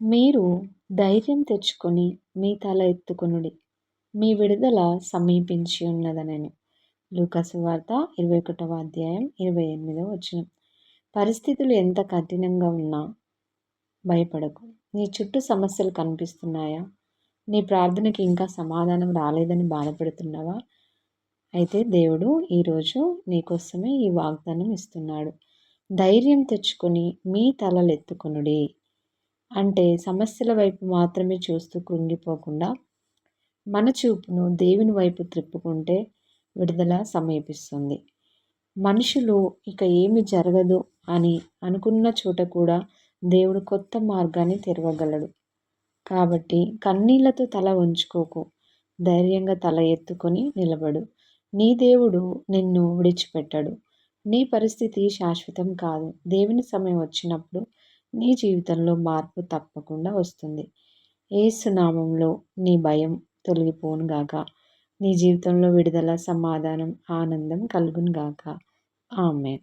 మీరు ధైర్యం తెచ్చుకొని మీ తల ఎత్తుకొనుడి. మీ విడుదల సమీపించి ఉన్నదనెను. లూకా సువార్త 21వ అధ్యాయం 28వ వచనం. పరిస్థితులు ఎంత కఠినంగా ఉన్నా భయపడకు. నీ చుట్టూ సమస్యలు కనిపిస్తున్నాయా? నీ ప్రార్థనకి ఇంకా సమాధానం రాలేదని బాధపడుతున్నావా? అయితే దేవుడు ఈరోజు నీకోసమే ఈ వాగ్దానం ఇస్తున్నాడు. ధైర్యం తెచ్చుకొని మీ తలలెత్తుకొనుడి. అంటే సమస్యల వైపు మాత్రమే చూస్తూ కృంగిపోకుండా మన చూపును దేవుని వైపు త్రిప్పుకుంటే విడుదల సమీపిస్తుంది. మనుషులు ఇక ఏమి జరగదు అని అనుకున్న చోట కూడా దేవుడు కొత్త మార్గాన్ని తెరవగలడు. కాబట్టి కన్నీళ్లతో తల ఉంచుకోకు. ధైర్యంగా తల ఎత్తుకొని నిలబడు. నీ దేవుడు నిన్ను విడిచిపెట్టడు. నీ పరిస్థితి శాశ్వతం కాదు. దేవుని సమయం వచ్చినప్పుడు నీ జీవితంలో మార్పు తప్పకుండా వస్తుంది. యేసు నామంలో నీ భయం తొలగిపోను గాక. నీ జీవితంలో విడుదల, సమాధానం, ఆనందం కలుగును గాక. ఆమేన్.